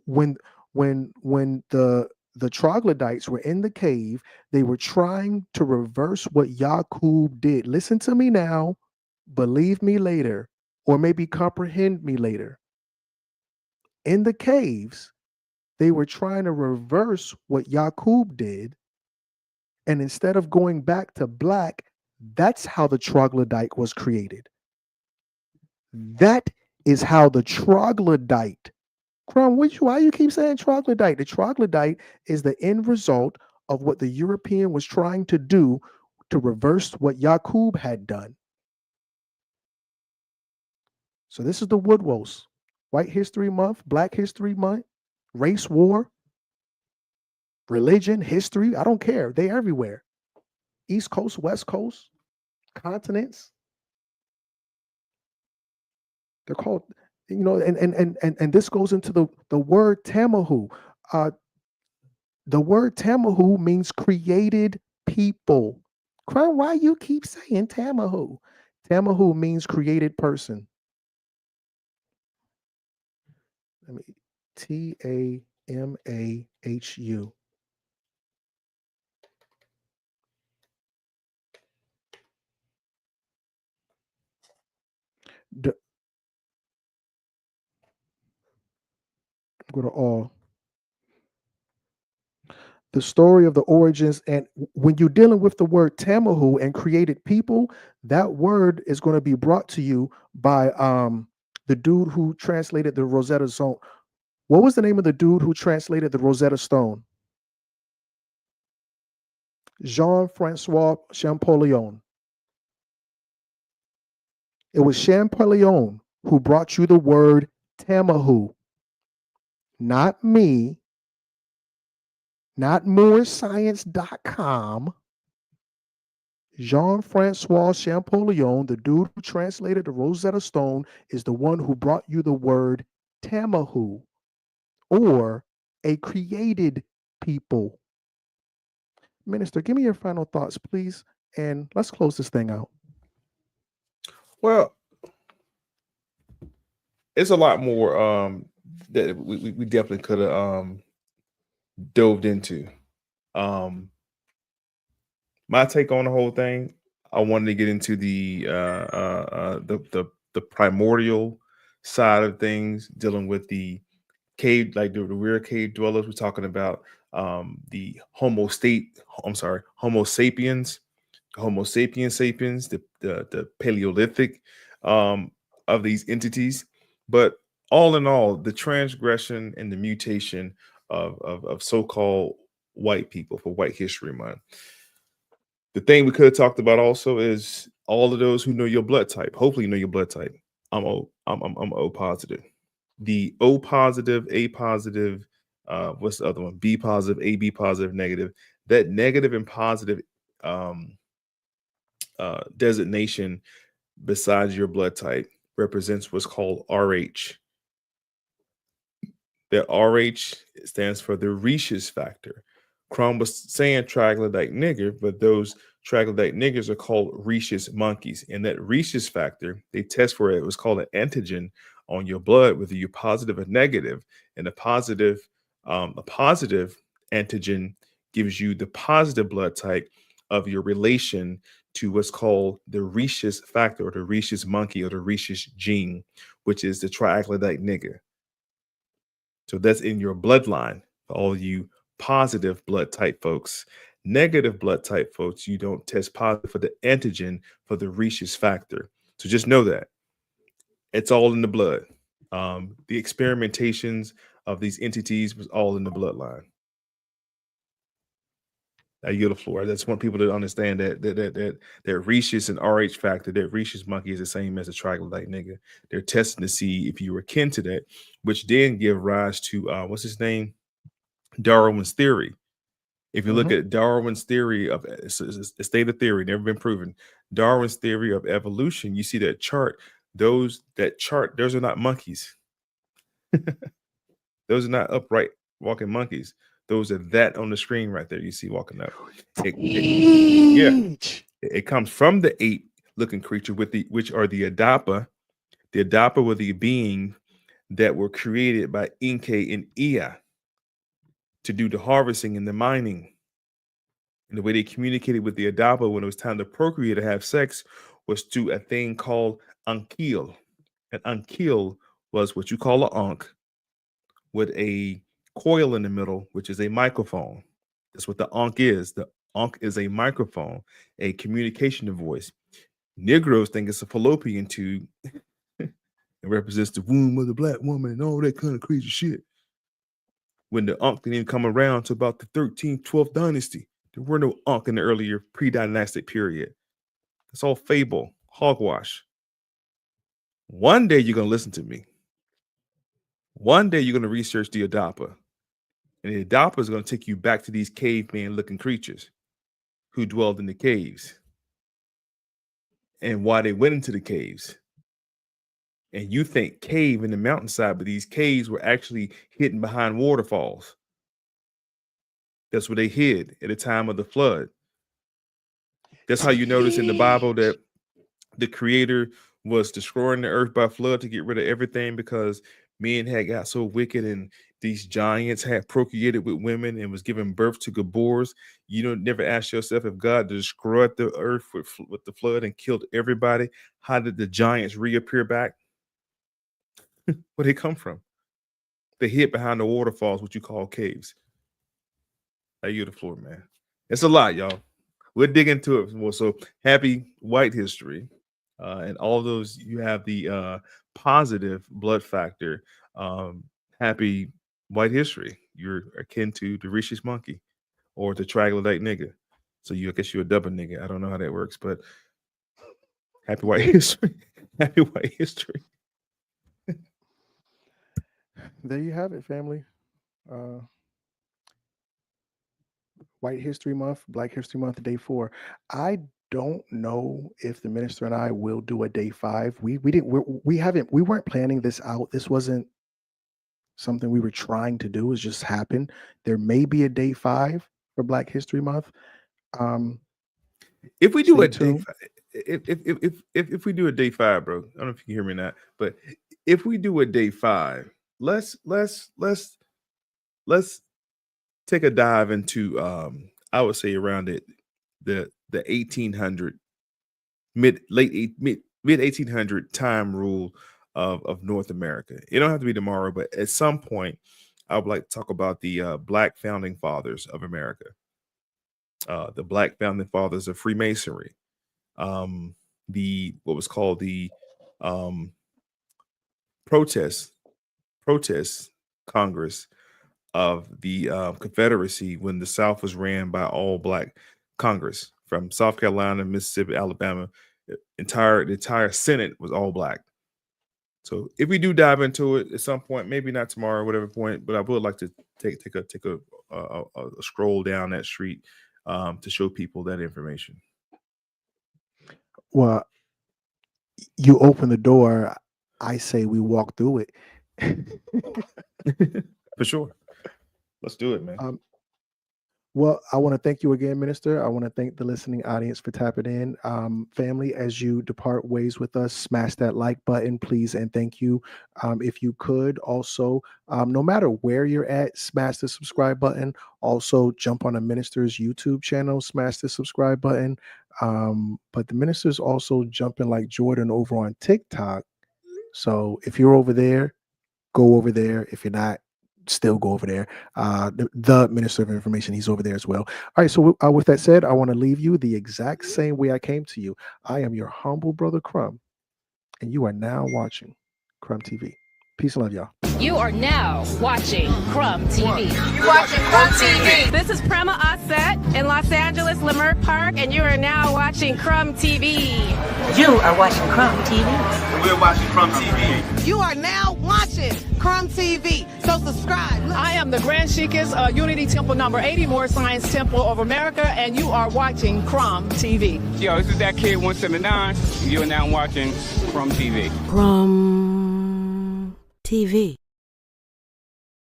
When the troglodytes were in the cave, they were trying to reverse what Yaqub did. Listen to me now, believe me later, or maybe comprehend me later. In the caves, they were trying to reverse what Yaqub did. And instead of going back to black, that's how the troglodyte was created. That is how the troglodyte. Crum, why you keep saying troglodyte? The troglodyte is the end result of what the European was trying to do to reverse what Yaqub had done. So this is the Woodwose. White History Month, Black History Month, race war, religion, history, I don't care. They're everywhere. East Coast, West Coast, continents. They're called, and this goes into the word Tamahu. The word Tamahu means created people. Crown, why you keep saying Tamahu? Tamahu means created person. Let me Tamahu. Go to all. The story of the origins, and when you're dealing with the word Tamahu and created people, that word is going to be brought to you by the dude who translated the Rosetta Stone. What was the name of the dude who translated the Rosetta Stone? Jean-Francois Champollion. It was Champollion who brought you the word Tamahu. Not me, not morescience.com. Jean-Francois Champollion, the dude who translated the Rosetta Stone, is the one who brought you the word Tamahu, or a created people. Minister, give me your final thoughts, please, and let's close this thing out. Well, it's a lot more that we definitely could have dove into. My take on the whole thing, I wanted to get into the primordial side of things, dealing with the cave, like the rear cave dwellers. We're talking about the Homo sapiens, the Paleolithic of these entities. But all in all, the transgression and the mutation of so-called white people for White History Month. The thing we could have talked about also is all of those who know your blood type. Hopefully, you know your blood type. I'm O positive. The O positive, A positive. What's the other one? B positive, AB positive, negative. That negative and positive designation besides your blood type represents what's called RH. The RH stands for the rhesus factor. Crumb was saying troglodyte nigger, but those troglodyte niggers are called rhesus monkeys. And that rhesus factor, they test for it. It was called an antigen on your blood, whether you're positive or negative. And a positive antigen gives you the positive blood type of your relation to what's called the rhesus factor, or the rhesus monkey, or the rhesus gene, which is the troglodyte nigger. So that's in your bloodline for all you positive blood type folks. Negative blood type folks, you don't test positive for the antigen for the rhesus factor. So just know that it's all in the blood. The experimentations of these entities was all in the bloodline. I yield the floor. I just want people to understand that rhesus and RH factor, that rhesus monkey is the same as a troglodyte nigger. They're testing to see if you were kin to that, which then give rise to what's his name? Darwin's theory. If you look at Darwin's theory of it's a state of theory, never been proven. Darwin's theory of evolution, you see that chart, those are not monkeys. Those are not upright walking monkeys. Those are that on the screen right there. You see walking up. It comes from the ape-looking creature which are the Adapa. The Adapa were the being that were created by Inke and Ea to do the harvesting and the mining. And the way they communicated with the Adapa when it was time to procreate or have sex was through a thing called Ankil. And Ankil was what you call an Ankh with a coil in the middle, which is a microphone. That's what the Ankh is. The Ankh is a microphone, a communication device. Negroes think it's a fallopian tube. It represents the womb of the black woman and all that kind of crazy shit. When the Ankh didn't even come around to about the 13th, 12th dynasty. There were no Ankh in the earlier pre-dynastic period. It's all fable, hogwash. One day you're going to listen to me. One day you're going to research the Adapa. And the Adapa is going to take you back to these caveman-looking creatures who dwelled in the caves and why they went into the caves. And you think cave in the mountainside, but these caves were actually hidden behind waterfalls. That's where they hid at the time of the flood. That's how you notice in the Bible that the creator was destroying the earth by flood to get rid of everything because men had got so wicked and these giants had procreated with women and was giving birth to Gabors. You don't never ask yourself, if God destroyed the earth with the flood and killed everybody, how did the giants reappear back? Where they come from? They hid behind the waterfalls, what you call caves. I yield the floor, man. It's a lot, y'all. We'll dig into it more. So happy white history. And all those, you have the positive blood factor. Happy white history. You're akin to the rhesus monkey or the troglodyte nigger. So I guess you're a double nigger. I don't know how that works, but happy white history. Happy white history. There you have it, family. White History Month, Black History Month, day 4. I don't know if the minister and I will do a day 5. We weren't planning this out. This wasn't something we were trying to do. It's just happened. There may be a day 5 for Black History Month. If we do a day 5, if we do a day 5, bro, I don't know if you can hear me or not, but if we do a day 5, let's take a dive into I would say around the 1800 mid 1800 time rule of North America. It don't have to be tomorrow, but at some point I would like to talk about the Black founding fathers of America, the Black founding fathers of Freemasonry, the what was called the protest Congress of the Confederacy when the South was ran by all Black Congress from South Carolina, Mississippi, Alabama. The entire Senate was all Black. So if we do dive into it at some point, maybe not tomorrow, whatever point, but I would like to take a scroll down that street to show people that information. Well, you open the door, I say we walk through it. For sure. Let's do it, man. Well, I want to thank you again, Minister. I want to thank the listening audience for tapping in. Family, as you depart ways with us, smash that like button, please, and thank you. If you could also, no matter where you're at, smash the subscribe button. Also, jump on the Minister's YouTube channel, smash the subscribe button. But the Minister's also jumping like Jordan over on TikTok. So if you're over there, go over there. If you're not, still go over there. The Minister of Information, he's over there as well. All right, so with that said, I want to leave you the exact same way I came to you. I am your humble brother Crumb, and you are now watching Crumb TV. Peace and love, y'all. You are now watching Crumb TV. You're watching Crumb TV. This is Prema Osset in Los Angeles, Leimert Park, and you are now watching Crumb TV. You are watching Crumb TV. We're watching Crumb TV. You are now watching Crumb TV. So subscribe. I am the Grand Sheikest Unity Temple number 80, More Science Temple of America, and you are watching Crumb TV. Yo, this is that kid 179. You're now watching Crumb TV. Crumb TV.